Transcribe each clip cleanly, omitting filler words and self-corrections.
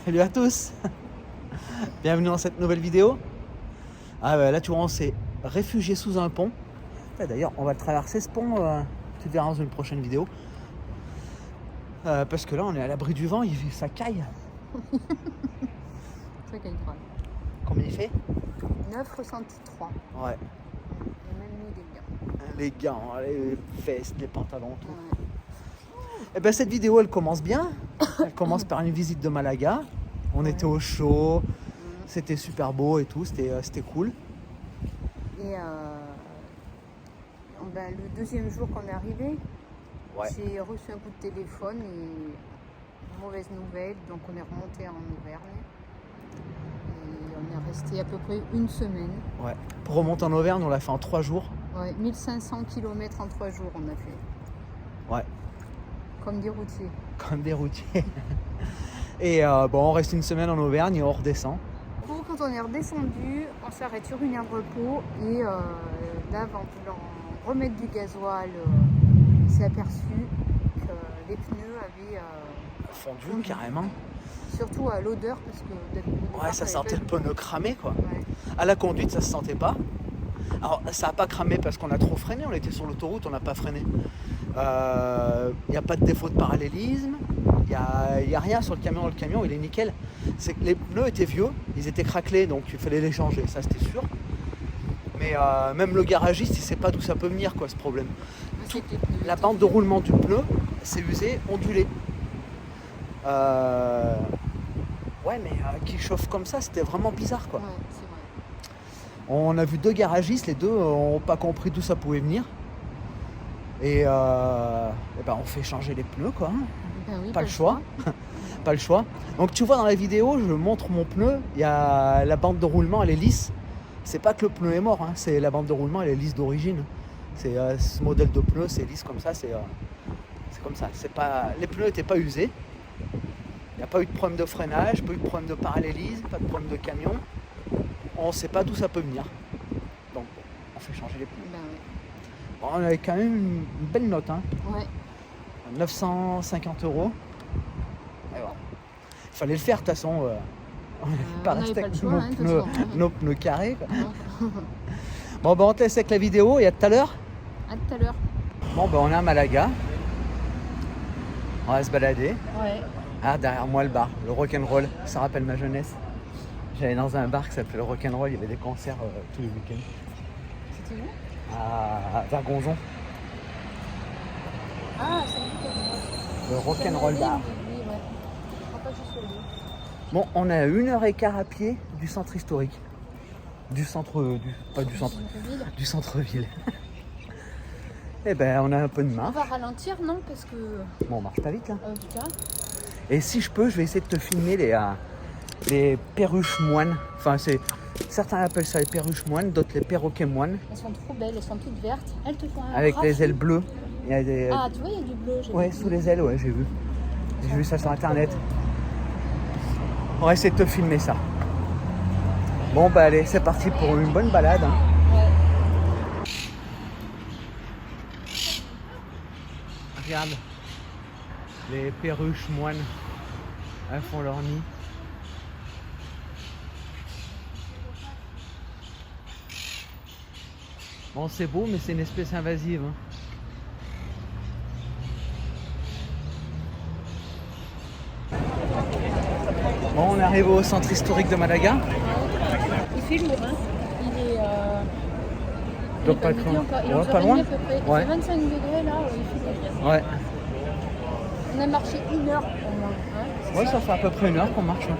Salut à tous. Bienvenue dans cette nouvelle vidéo. Ah ouais, là tu vois, on s'est réfugié sous un pont. Et d'ailleurs, on va traverser ce pont, tu verras dans une prochaine vidéo. Parce que là, on est à l'abri du vent, ça caille. Ça caille grave. Combien il fait? 9,63. Ouais. Et même mis Les gants, les vestes, les pantalons, tout. Ouais. Et ben cette vidéo, elle commence bien. Elle commence par une visite de Malaga. On était au chaud, c'était super beau et tout, c'était cool. Et le deuxième jour qu'on est arrivé, Ouais. j'ai reçu un coup de téléphone et une mauvaise nouvelle. Donc on est remonté en Auvergne. Et on est resté à peu près une semaine. Ouais. Pour remonter en Auvergne, on l'a fait en 3 jours. Ouais, 1500 km en 3 jours on a fait. Ouais. Comme des routiers. Comme des routiers. Et on reste une semaine en Auvergne et on redescend. Quand on est redescendu, on s'arrête sur une aire de repos et là, avant de vouloir remettre du gasoil, on s'est aperçu que les pneus avaient Fondu carrément. surtout à l'odeur parce que Ouais, ça sentait le pneu cramé quoi. Ouais. À la conduite, ça se sentait pas. Alors, ça n'a pas cramé parce qu'on a trop freiné, on était sur l'autoroute, on n'a pas freiné. Il n'y a pas de défaut de parallélisme, il n'y a rien sur le camion il est nickel. C'est que les pneus étaient vieux, ils étaient craquelés, donc il fallait les changer, ça c'était sûr. Mais même le garagiste, il ne sait pas d'où ça peut venir quoi, ce problème. La bande de roulement du pneu, c'est usé, ondulé. Ouais, mais qui chauffe comme ça, c'était vraiment bizarre quoi. Ouais, c'est vrai. On a vu 2 garagistes, les 2 n'ont pas compris d'où ça pouvait venir. Et on fait changer les pneus quoi. Ben oui, Pas le choix. Pas le choix. Donc tu vois dans la vidéo, je montre mon pneu, il y a la bande de roulement, elle est lisse. C'est pas que le pneu est mort, hein, c'est la bande de roulement, elle est lisse d'origine. C'est ce modèle de pneu, c'est lisse comme ça, c'est comme ça. C'est pas, les pneus n'étaient pas usés. Il n'y a pas eu de problème de freinage, pas eu de problème de parallélisme, pas de problème de camion. On ne sait pas d'où ça peut venir. Donc on fait changer les pneus. Ben ouais. Bon, on avait quand même une belle note, hein. Ouais. 950 €. Et voilà. Il fallait le faire de toute façon. On n'avait pas on resté n'avait avec pas le choix, hein, de toute façon, hein. nos pneus carrés. Quoi. Ouais. Bon, on te laisse avec la vidéo et à tout à l'heure. À tout à l'heure. Bon, on est à Malaga. On va se balader. Ouais. Ah, derrière moi le bar, le rock'n'roll. Ça rappelle ma jeunesse. J'allais dans un bar qui s'appelait le rock'n'roll. Il y avait des concerts tous les week-ends. C'était où? À Vergonzon. Ah, c'est où? Le rock'n'roll bar. Oui, ouais. Je crois pas que j'y suis allée. Bon, on est à 1h15 à pied du centre historique. Du centre-ville. Eh ben, on a un peu de On marche. va ralentir, non? Parce que. Bon, on marche pas vite là. Putain. Et si je peux, je vais essayer de te filmer les perruches moines. Enfin, certains appellent ça les perruches moines, d'autres les perroquets moines. Elles sont trop belles, elles sont toutes vertes. Elles te font un Avec rafle. les ailes bleues. Il y a des... Ah, tu vois, il y a du bleu. Ouais, sous les ailes, ouais, j'ai vu. J'ai vu ça sur internet. On va essayer de te filmer ça. Bon, bah allez, c'est parti pour une bonne balade. Hein. Ouais. Regarde, les perruches moines, elles font leur nid. Bon, c'est beau, mais c'est une espèce invasive. Hein. Bon, on est arrivé au centre historique de Malaga. Il fait lourd, hein. Il est. Donc pas loin. Ouais, pas loin. À peu près. Ouais. Il fait 25 degrés là, il fait lourd. Ouais. On a marché 1 heure au moins. Hein, Ouais, ça fait à peu près 1 heure qu'on marche. Là.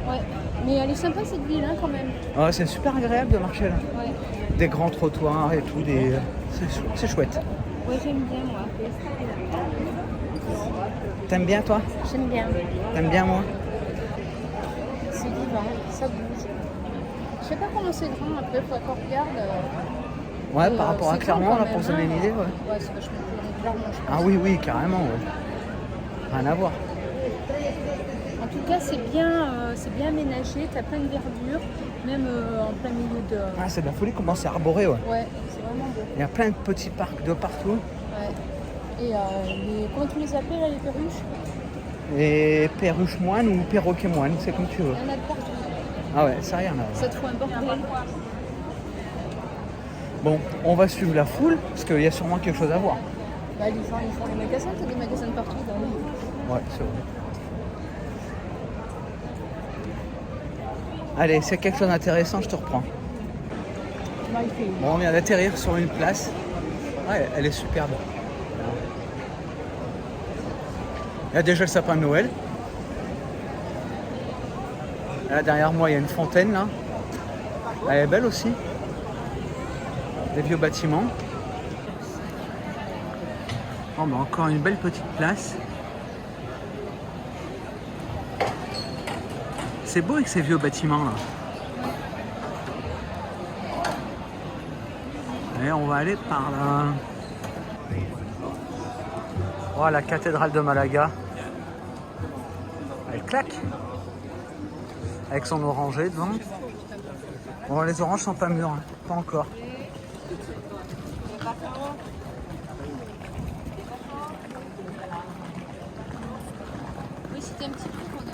Ouais. Mais elle est sympa cette ville hein, quand même. Ouais, c'est super agréable de marcher là. Ouais. Des grands trottoirs et tout, c'est chouette. Ouais, j'aime bien moi. T'aimes bien toi? J'aime bien. T'aimes bien moi? C'est vivant, ça bouge. Je sais pas comment c'est grand après, il faudrait qu'on regarde. Ouais, Et, par rapport à c'est Clermont, grand, là, quand pour se même, donner une idée, ouais. Ouais, c'est vachement plus grand que Clermont, je pense. Ah oui, carrément, ouais. Rien à voir. En tout cas, c'est bien aménagé, t'as plein de verdure, même en plein milieu de... Ah, c'est de la folie comment c'est arboré, ouais. Ouais, c'est vraiment beau. Il y a plein de petits parcs de partout. Ouais. Et comment tu les appelles là, les perruches? Et perruche moine ou perroquet moine, c'est comme tu veux. Il y en a de partout. Ah ouais, ça rien à voir. Ça te fout un bordel. Bon, on va suivre la foule, parce qu'il y a sûrement quelque chose à voir. Bah, ils font des magasins, t'as des magasins de partout. Ouais, c'est vrai. Allez, s'il y a quelque chose d'intéressant, je te reprends. Bon, on vient d'atterrir sur une place. Ouais, elle est superbe. Il y a déjà le sapin de Noël. Là, derrière moi, il y a une fontaine, là. Elle est belle aussi. Des vieux bâtiments. Oh, bah, encore une belle petite place. C'est beau avec ces vieux bâtiments, là. Et on va aller par là. Oh, la cathédrale de Malaga. Elle claque. Avec son oranger devant. Bon, les oranges sont pas mûres, hein. Pas encore. Oui, c'était un petit peu qu'on avait.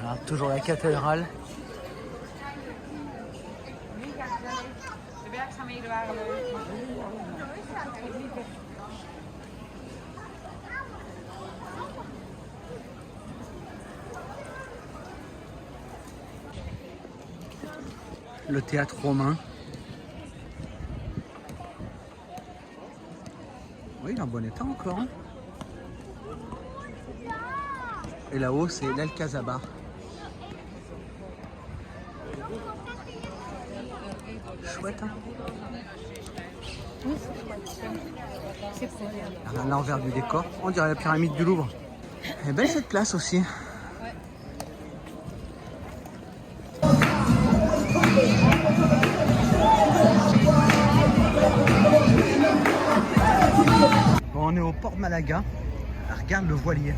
Alors, toujours la cathédrale. Le théâtre romain. Oui, il est en bon état encore. Hein. Et là-haut, c'est l'Alcazaba. Chouette, hein. Oui, c'est chouette. C'est cool. À l'envers du décor, on dirait la pyramide du Louvre. Elle est belle cette place aussi. Bon, on est au port Malaga. Regarde le voilier.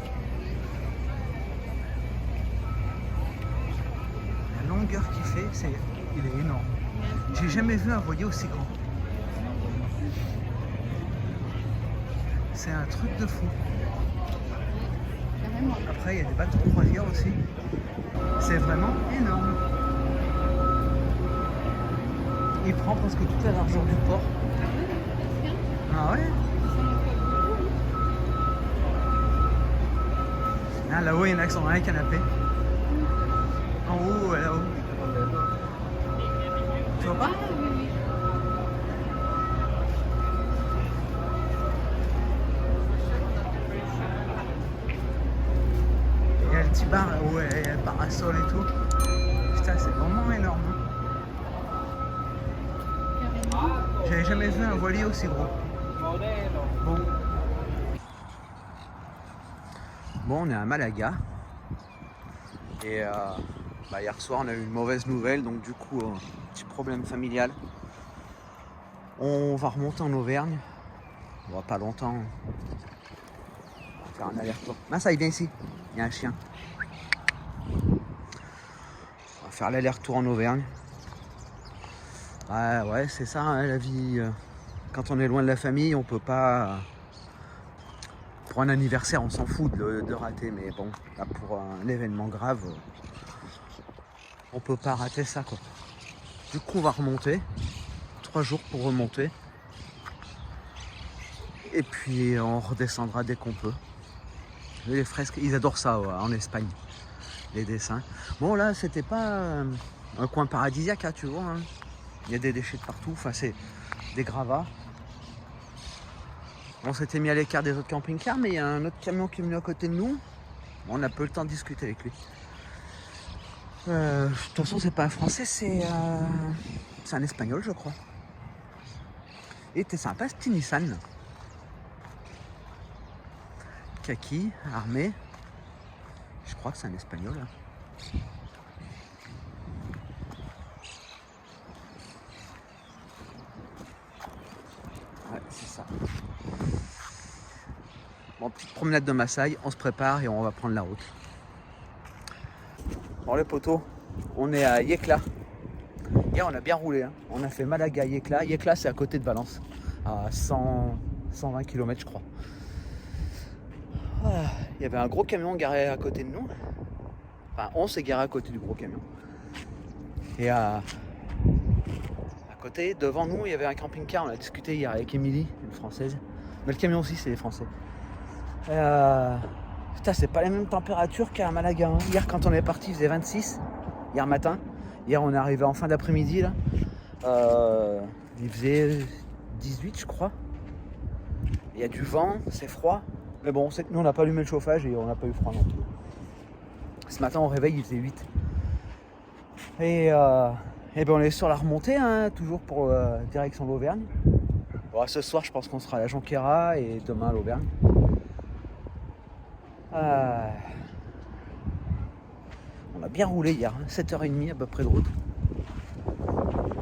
La longueur qu'il fait, il est énorme. J'ai jamais vu un voilier aussi grand. C'est un truc de fou. Carrément. Après, il y a des bateaux de croisière aussi. C'est vraiment énorme. Il prend presque toute la largeur du port. Ah ouais? Ah, là-haut, il y en a qui sont dans les canapés. En haut, là-haut. Tu vois pas? Il y a le petit bar là-haut, il y a le parasol et tout. Putain, c'est vraiment énorme. Hein. J'avais jamais vu un voilier aussi gros. Bon, on est à Malaga. Et hier soir, on a eu une mauvaise nouvelle, donc du coup, petit problème familial. On va remonter en Auvergne. On va pas longtemps. On va faire un aller-retour. Ah, ça, il vient ici. Il y a un chien. On va faire l'aller-retour en Auvergne. Ouais, c'est ça, hein, la vie. Quand on est loin de la famille, on peut pas. Pour un anniversaire, on s'en fout de rater, mais bon, là, pour un événement grave, on peut pas rater ça, quoi. Du coup, on va remonter. 3 jours pour remonter. Et puis, on redescendra dès qu'on peut. Les fresques, ils adorent ça en Espagne, les dessins. Bon, là, c'était pas un coin paradisiaque, hein, tu vois. Hein. Il y a des déchets de partout. Enfin, c'est des gravats. On s'était mis à l'écart des autres camping-cars, mais il y a un autre camion qui est venu à côté de nous. On a peu le temps de discuter avec lui. De toute façon, c'est pas un Français, c'est un Espagnol, je crois. Et t'es sympa, ce petit Nissan. Kaki, armé. Je crois que c'est un Espagnol. Hein. Ouais, c'est ça. Bon, petite promenade de Massaï, on se prépare et on va prendre la route. Bon les potos, on est à Yecla. Hier, on a bien roulé. Hein. On a fait Malaga, Yecla. Yecla, c'est à côté de Valence, à 120 km, je crois. Ah, il y avait un gros camion garé à côté de nous. Enfin, on s'est garé à côté du gros camion. Et à côté, devant nous, il y avait un camping-car. On a discuté hier avec Émilie, une Française. Mais le camion aussi, c'est des Français. Putain, c'est pas les mêmes températures qu'à Malaga. Hein. Hier, quand on est parti, il faisait 26. Hier matin. Hier, on est arrivé en fin d'après-midi. Là. Il faisait 18, je crois. Il y a du vent, c'est froid. Mais bon, c'est que nous, on n'a pas allumé le chauffage et on n'a pas eu froid non plus. Ce matin, au réveil, il faisait 8. Et ben on est sur la remontée, hein, toujours pour direction l'Auvergne. Bon, ce soir, je pense qu'on sera à la Jonquera et demain à l'Auvergne. On a bien roulé hier, hein, 7h30 à peu près de route.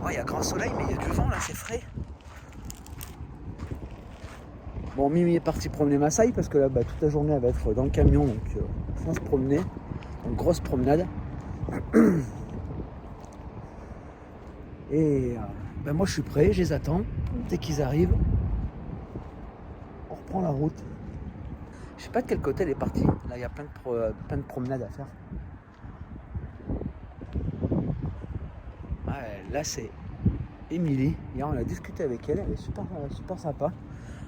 Oh, il y a grand soleil, mais il y a du vent là, c'est frais. Bon, Mimi est partie promener Massaï parce que là, toute la journée, elle va être dans le camion, donc sans se promener. Donc, grosse promenade. Et moi, je suis prêt, je les attends. Dès qu'ils arrivent, on reprend la route. Je sais pas de quel côté elle est partie. Là, il y a plein de promenades à faire. Ouais, là, c'est Émilie. Hier, on a discuté avec elle. Elle est super, super sympa.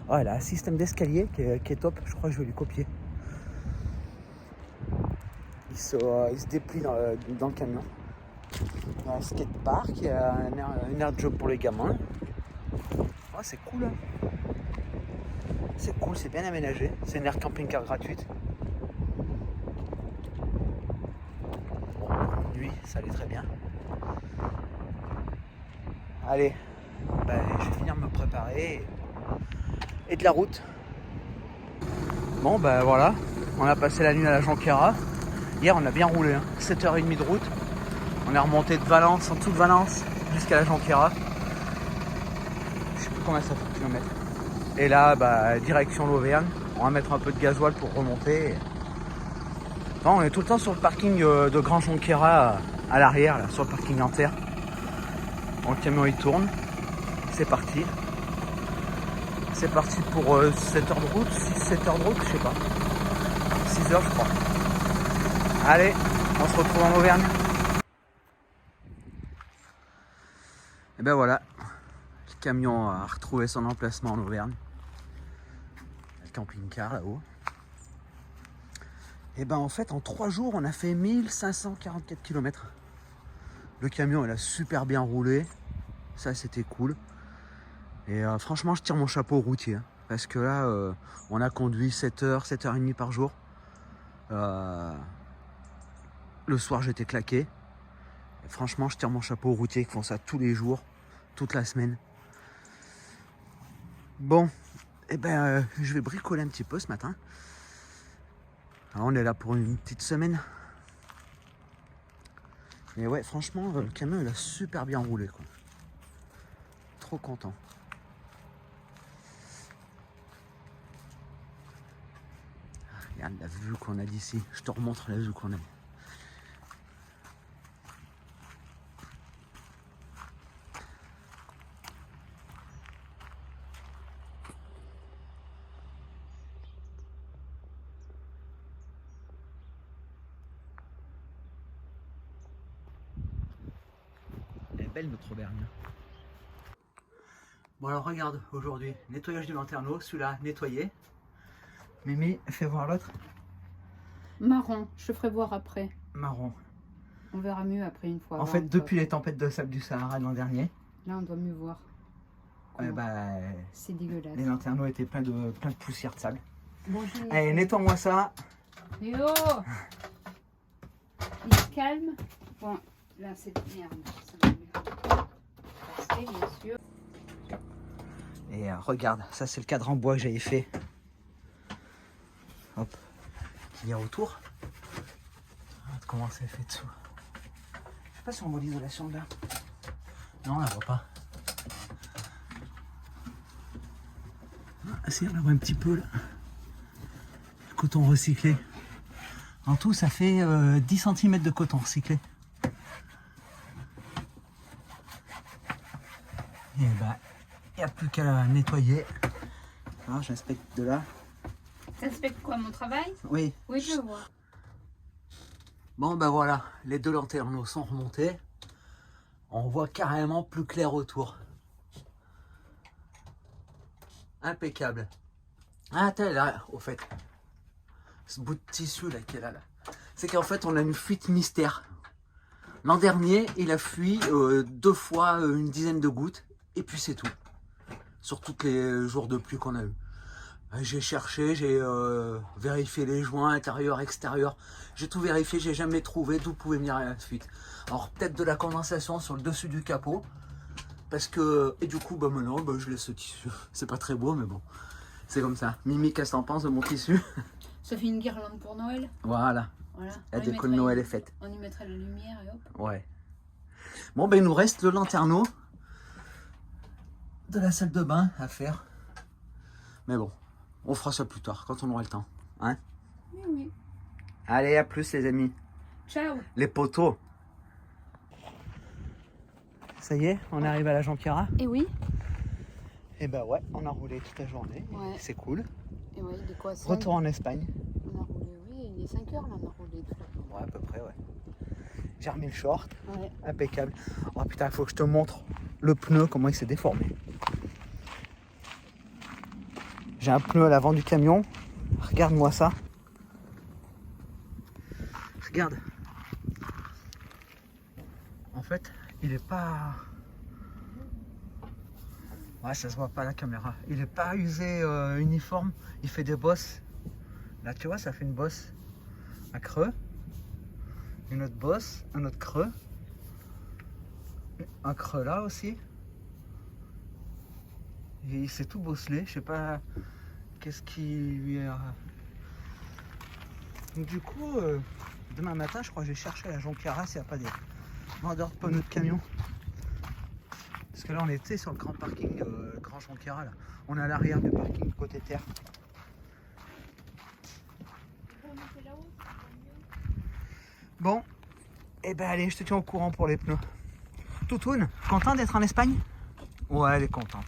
Oh, elle a un système d'escalier qui est top. Je crois que je vais lui copier. Il se déplie dans le camion. Il y a un skatepark, il y a une aire de jeu pour les gamins. Oh, c'est cool. Hein. C'est cool, c'est bien aménagé. C'est une aire camping-car gratuite. Bon, nuit, ça allait très bien. Allez, je vais finir de me préparer et de la route. Bon, voilà, on a passé la nuit à la Jonquera. Hier, on a bien roulé, hein. 7h30 de route. On est remonté de Valence, en dessous de Valence, jusqu'à la Jonquera. Je sais plus combien ça fait de kilomètres. Et là, direction l'Auvergne. On va mettre un peu de gasoil pour remonter. Non, on est tout le temps sur le parking de Grand Jonquera à l'arrière, là, sur le parking en terre. Bon, le camion il tourne. C'est parti. C'est parti pour 7 heures de route, 6-7 heures de route, je sais pas. 6 heures, je crois. Allez, on se retrouve en Auvergne. Et ben voilà, le camion a retrouvé son emplacement en Auvergne. Le camping-car là-haut. Et ben en fait, en 3 jours, on a fait 1544 km. Le camion, il a super bien roulé. Ça, c'était cool. Et franchement, je tire mon chapeau aux routiers. Hein, parce que là, on a conduit 7h, 7h30 par jour. Le soir, j'étais claqué. Et franchement, je tire mon chapeau aux routiers qui font ça tous les jours, toute la semaine. Bon, je vais bricoler un petit peu ce matin. Alors, on est là pour une petite semaine. Mais ouais, franchement, le camion, il a super bien roulé, quoi. Trop content. Regarde la vue qu'on a d'ici. Je te remontre la vue qu'on a. Elle est belle notre Auvergne. Bon alors regarde, aujourd'hui, nettoyage du lanterneau, celui-là nettoyé. Mimi, fais voir l'autre. Marron, je te ferai voir après. Marron. On verra mieux après une fois. En fait, depuis les tempêtes de sable du Sahara l'an dernier. Là, on doit mieux voir. C'est dégueulasse. Les lanterneaux étaient pleins de poussière de sable. Bon, allez, nettoie-moi ça. Yo, il se calme. Bon, là, c'est merde. Ça va mieux. Passer, bien sûr. Et regarde, ça c'est le cadre en bois que j'avais fait. Hop, qu'il y a autour. Regarde comment c'est fait dessous. Je sais pas si on voit l'isolation là. Non, on la voit pas. Ah si, on la voit un petit peu là. Le coton recyclé. En tout, ça fait 10 cm de coton recyclé. qu'à nettoyer. Alors, j'inspecte de là. T'inspectes quoi, mon travail? Oui. Oui, je vois. Bon, ben voilà, les deux lanterneaux sont remontés. On voit carrément plus clair autour. Impeccable. Ah, attends, là, au fait, ce bout de tissu là qu'il y a là, c'est qu'en fait, on a une fuite mystère. L'an dernier, il a fui 2 fois une dizaine de gouttes, et puis c'est tout. Sur tous les jours de pluie qu'on a eu. J'ai cherché, j'ai vérifié les joints intérieurs, extérieurs. J'ai tout vérifié, j'ai jamais trouvé d'où pouvait venir la fuite. Alors peut-être de la condensation sur le dessus du capot. Parce que, et du coup, bah maintenant, bah, je laisse ce tissu. C'est pas très beau, mais bon. C'est comme ça. Mimi, qu'est-ce que t'en penses de mon tissu? Ça fait une guirlande pour Noël. Voilà. Voilà. La déco de Noël est faite. On y mettra la lumière et hop. Ouais. Bon, ben il nous reste le lanterneau de la salle de bain à faire. Mais bon, on fera ça plus tard, quand on aura le temps. Hein? Oui, oui. Allez, à plus les amis. Ciao. Les poteaux. Ça y est, on arrive à la Jonquière. Et oui. Et ben ouais, on a roulé toute la journée. Ouais. C'est cool. Et ouais, il est quoi, 5? Retour en Espagne. On a roulé, oui, il est 5 heures là, on a roulé toute la journée. Ouais, à peu près, ouais. J'ai remis le short. Ouais. Impeccable. Oh putain, il faut que je te montre le pneu, comment il s'est déformé. J'ai un pneu à l'avant du camion. Regarde-moi ça. Regarde. En fait, il est pas... Ouais, ça se voit pas à la caméra. Il est pas usé uniforme. Il fait des bosses. Là, tu vois, ça fait une bosse. Un creux. Une autre bosse. Un autre creux. Un creux là aussi. Et il s'est tout bosselé. Je sais pas qu'est-ce qui lui a... Donc, du coup, demain matin, je crois que je vais chercher à la Jonquière s'il n'y a pas des vendeurs de pneus de camion. Parce que là, on était sur le grand parking, Grand Jonquière là. On est à l'arrière du parking côté terre. Bon, et ben allez, je te tiens au courant pour les pneus. Toutoune, content d'être en Espagne? Ouais, elle est contente.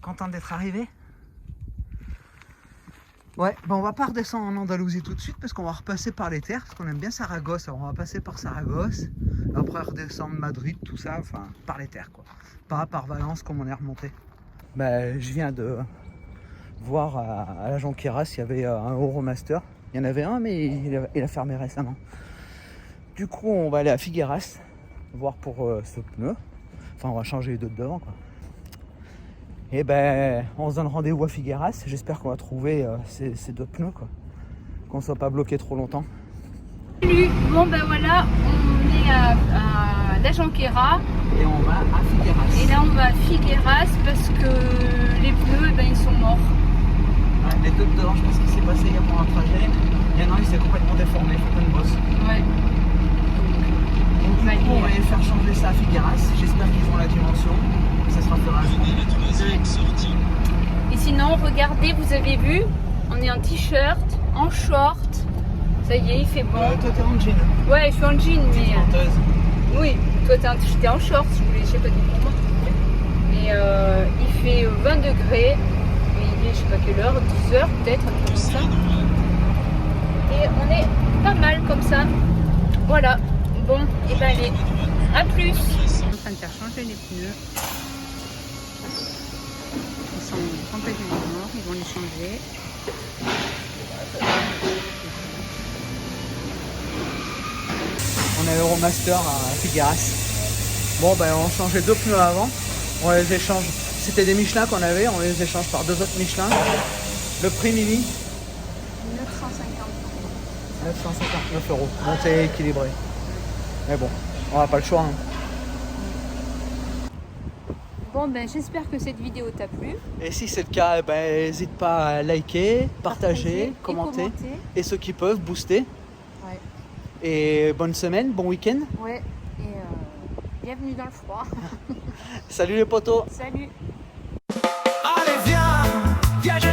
Contente d'être arrivée? Ouais, ben on va pas redescendre en Andalousie tout de suite parce qu'on va repasser par les terres, parce qu'on aime bien Saragosse. Alors on va passer par Saragosse, après redescendre Madrid, tout ça, enfin par les terres quoi. Pas par Valence comme on est remonté. Ben je viens de voir à la Jonquière s'il y avait un Euromaster. Il y en avait un mais il a fermé récemment. Du coup on va aller à Figueras, voir pour ce pneu. Enfin on va changer les deux de devant quoi. Et ben on se donne rendez-vous à Figueras. J'espère qu'on va trouver ces deux pneus quoi. Qu'on soit pas bloqué trop longtemps. Salut. Bon ben voilà, on est à la Jonquière. Et on va à Figueras. Et là on va à Figueras parce que les pneus ben, ils sont morts. Ouais, les deux de devant, je pense qu'il s'est passé il y a pour un trajet. Et non, il s'est complètement déformé, il faut une bosse. Ouais. Donc du coup, on va aller faire changer ça à Figueras. J'espère qu'ils ont la dimension. Ça sera fait un jour. Et sinon, regardez, vous avez vu, on est en t-shirt, en short. Ça y est, il fait bon. Toi, t'es en jean. Ouais, je suis en jean, mais. Menteuse. Oui, toi, t'es en short, je sais pas du pour moi. Et il fait 20 degrés. Et il est, je sais pas quelle heure, 10 heures peut-être, un peu comme ça. Et on est pas mal comme ça. Voilà. Bon, et ben allez, à plus. On est en train de faire changer les pneus. Ils sont complètement morts, ils vont les changer. On a l'Euromaster à Figueras. Bon, ben on changeait deux pneus avant. On les échange. C'était des Michelin qu'on avait, on les échange par deux autres Michelin. Le prix Mimi 959 €. Bon, c'est équilibré. Mais bon, on n'a pas le choix. Hein. Bon ben j'espère que cette vidéo t'a plu. Et si c'est le cas, ben, n'hésite pas à liker, partager, commenter. Et ceux qui peuvent, booster. Ouais. Et bonne semaine, bon week-end. Ouais. Et bienvenue dans le froid. Salut les potos. Salut. Allez viens, viens.